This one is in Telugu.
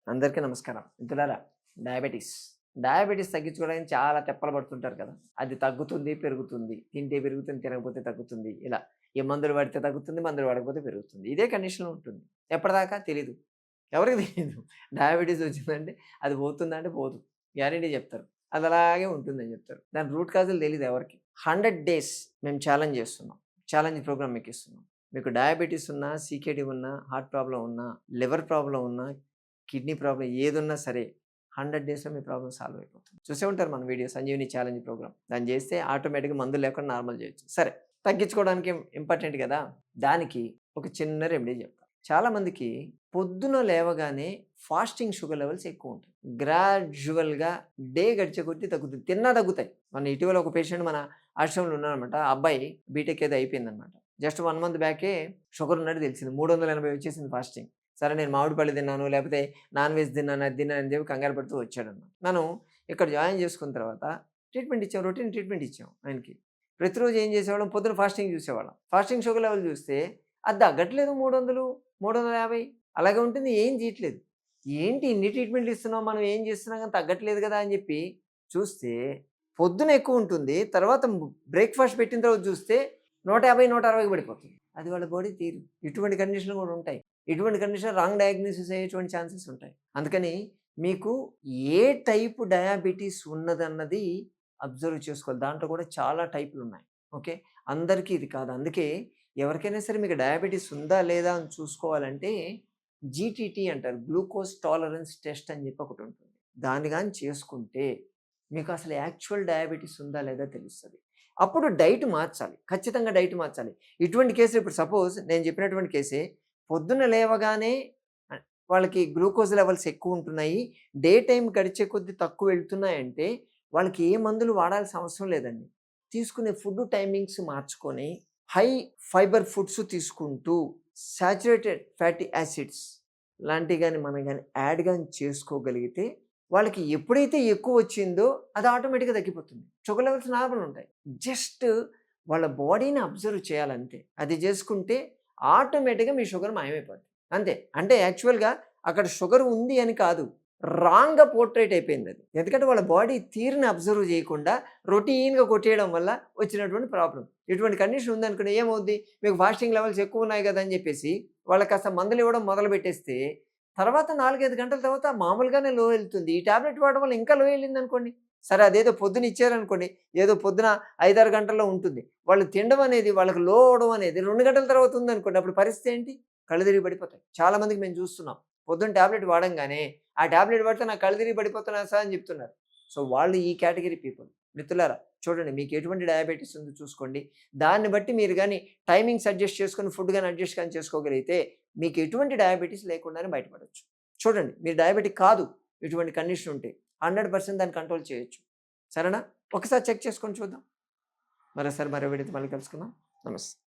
అందరికీ నమస్కారం. మిత్రులారా, డయాబెటిస్. డయాబెటిస్ తగ్గించుకోవడానికి చాలా తిప్పలు పడుతుంటారు కదా! అది తగ్గుతుంది, పెరుగుతుంది. తింటే పెరుగుతుంది, తినకపోతే తగ్గుతుంది. ఇలా ఏ మందులు వాడితే తగ్గుతుంది, మందులు వాడకపోతే పెరుగుతుంది. ఇదే కండిషన్‌లో ఉంటుంది. ఎప్పటిదాకా తెలీదు. ఎవరికీ తెలీదు. డయాబెటిస్ వచ్చిందంటే అది పోతుందంటే పోదు. గ్యారంటీ చెప్తారు. అది అలాగే ఉంటుందని చెప్తారు. దాని రూట్ కాజులు తెలీదు ఎవరికీ. 100 డేస్ మేము ఛాలెంజ్ చేస్తున్నాం. ఛాలెంజ్ ప్రోగ్రామ్ మీకిస్తున్నాం. మీకు డయాబెటిస్ ఉన్నా, సీకేడీ ఉన్నా, హార్ట్ ప్రాబ్లమ్ ఉన్నా, లివర్ ప్రాబ్లమ్ ఉన్నా, కిడ్నీ ప్రాబ్లమ్ ఏదున్నా సరే 100 డేస్‌లో మీ ప్రాబ్లమ్ సాల్వ్ అయిపోతుంది. చూసే ఉంటారు మన వీడియో సంజీవని ఛాలెంజ్ ప్రోగ్రామ్. దాన్ని చేస్తే ఆటోమేటిక్‌గా మందులు లేకుండా నార్మల్ చేయొచ్చు. సరే, తగ్గించుకోవడానికి ఇంపార్టెంట్ కదా! దానికి ఒక చిన్న రెమెడీ చెప్తా. చాలామందికి పొద్దున లేవగానే ఫాస్టింగ్ షుగర్ లెవెల్స్ ఎక్కువ ఉంటాయి. గ్రాడ్యువల్‌గా డే గడిచే కొద్దీ తగ్గుతుంది. తిన్నా తగ్గుతాయి. మన ఇటీవల ఒక పేషెంట్ మన ఆశ్రమంలో ఉన్నారనమాట. ఆ అబ్బాయి బీటెక్ ఏదో అయిపోయిందనమాట. జస్ట్ 1 మంత్ బ్యాకే షుగర్ ఉన్నట్టు తెలిసింది. 380 వచ్చేసింది ఫాస్టింగ్. సరే, నేను మామిడి పళ్ళు తిన్నాను, లేకపోతే నాన్ వెజ్ తిన్నాను, అది తిన్నాను అని చెప్పి కంగారు పడుతూ వచ్చాడన్నమాట. మనం ఇక్కడ జాయిన్ చేసుకున్న తర్వాత ట్రీట్మెంట్ ఇచ్చాం. రొటీన్ ట్రీట్మెంట్ ఇచ్చాం ఆయనకి. ప్రతిరోజు ఏం చేసేవాళ్ళం, పొద్దున ఫాస్టింగ్ చూసేవాళ్ళం. ఫాస్టింగ్ షుగర్ లెవెల్ చూస్తే అది తగ్గట్లేదు. 300, 350 అలాగే ఉంటుంది. ఏం చేయట్లేదు. ఏంటి ఇన్ని ట్రీట్మెంట్లు ఇస్తున్నాం, మనం ఏం చేస్తున్నాం కానీ తగ్గట్లేదు కదా అని చెప్పి చూస్తే పొద్దున ఎక్కువ ఉంటుంది. తర్వాత బ్రేక్‌ఫాస్ట్ పెట్టిన తర్వాత చూస్తే 150, 160కి పడిపోతుంది. అది వాళ్ళ బాడీ తీరు. ఇటువంటి కండిషన్‌లు కూడా ఉంటాయి. ఇటువంటి కండిషన్ రాంగ్ డయాగ్నోసిస్ అయ్యేటువంటి ఛాన్సెస్ ఉంటాయి. అందుకని మీకు ఏ టైపు డయాబెటిస్ ఉన్నదన్నది అబ్జర్వ్ చేసుకోవాలి. దాంట్లో కూడా చాలా టైపులున్నాయి. ఓకే. అందరికీ ఇది కాదు. అందుకే ఎవరికైనా సరే మీకు డయాబెటిస్ ఉందా లేదా అని చూసుకోవాలంటే జీటీటీ అంటారు. గ్లూకోజ్ టాలరెన్స్ టెస్ట్ అని చెప్పి ఒకటుంటుంది. దాన్ని గాని చేసుకుంటే మీకు అసలు యాక్చువల్ డయాబెటిస్ ఉందా లేదా తెలుస్తది. అప్పుడు డైట్ మార్చాలి. ఖచ్చితంగా డైట్ మార్చాలి. ఇటువంటి కేసులు ఇప్పుడు సపోజ్ నేను చెప్పినటువంటి కేసే పొద్దున్న లేవగానే వాళ్ళకి గ్లూకోజ్ లెవెల్స్ ఎక్కువ ఉంటున్నాయి. డే టైమ్ గడిచే కొద్దీ తక్కువ వెళ్తున్నాయంటే వాళ్ళకి ఏ మందులు వాడాల్సిన అవసరం లేదండి. తీసుకునే ఫుడ్ టైమింగ్స్ మార్చుకొని హై ఫైబర్ ఫుడ్స్ తీసుకుంటూ సాచురేటెడ్ ఫ్యాటీ యాసిడ్స్ లాంటివి గాని మనం గాని యాడ్ గాని చేసుకోగలిగితే వాళ్ళకి ఎప్పుడైతే ఎక్కువ వచ్చిందో అది ఆటోమేటిక్‌గా తగ్గిపోతుంది. షుగర్ లెవెల్స్ నార్మల్ ఉంటాయి. జస్ట్ వాళ్ళ బాడీని అబ్జర్వ్ చేయాలంతే. అది చేసుకుంటే ఆటోమేటిక్‌గా మీ షుగర్ మాయమైపోద్ది. అంతే. అంటే యాక్చువల్‌గా అక్కడ షుగర్ ఉంది అని కాదు. రాంగ్‌గా పోర్ట్రేట్ అయిపోయిందది. ఎందుకంటే వాళ్ళ బాడీ తీరుని అబ్జర్వ్ చేయకుండా రొటీన్‌గా కొట్టేయడం వల్ల వచ్చినటువంటి ప్రాబ్లమ్. ఇటువంటి కండిషన్ ఉందనుకోండి ఏమవుద్ది? మీకు ఫాస్టింగ్ లెవెల్స్ ఎక్కువ ఉన్నాయి కదా అని చెప్పేసి వాళ్ళకి కాస్త మందులు ఇవ్వడం మొదలుపెట్టేస్తే తర్వాత 4, 5 గంటల తర్వాత మామూలుగానే లో ఎళ్తుంది. ఈ టాబ్లెట్ వాడడం వల్ల ఇంకా లో ఎళ్ళిందనుకోండి. సరే, అదేదో పొద్దున ఇచ్చారనుకోండి. ఏదో పొద్దున 5, 6 గంటల్లో ఉంటుంది. వాళ్ళు తినడం అనేది వాళ్ళకి లో అవ్వడం అనేది 2 గంటల తర్వాత ఉందనుకోండి. అప్పుడు పరిస్థితి ఏంటి? కళ్ళు తిరిగి పడిపోతాయి. చాలా మందికి మేము చూస్తున్నాం. పొద్దున్న టాబ్లెట్ వాడంగానే ఆ టాబ్లెట్ వాడితే నాకు కళ్ళు తిరిగి పడిపోతున్నాను సార్ అని చెప్తున్నారు. సో, వాళ్ళు ఈ కేటగిరీ పీపుల్. మిత్రులారా, చూడండి మీకు ఎటువంటి డయాబెటిస్ ఉందో చూసుకోండి. దాన్ని బట్టి మీరు గాని టైమింగ్స్ అడ్జస్ట్ చేసుకొని ఫుడ్ గాని అడ్జస్ట్ గాని చేసుకోగలిగితే మీకు ఎటువంటి డయాబెటిస్ లేకుండానే బయటపడొచ్చు. చూడండి, మీరు డయాబెటిక్ కాదు. ఇటువంటి కండిషన్ ఉంటే 100% దాన్ని కంట్రోల్ చేయొచ్చు. సరేనా? ఒకసారి చెక్ చేసుకొని చూద్దాం. మరోసారి మరో వీడియోతో మళ్ళీ కలుసుకుందాం. నమస్తే.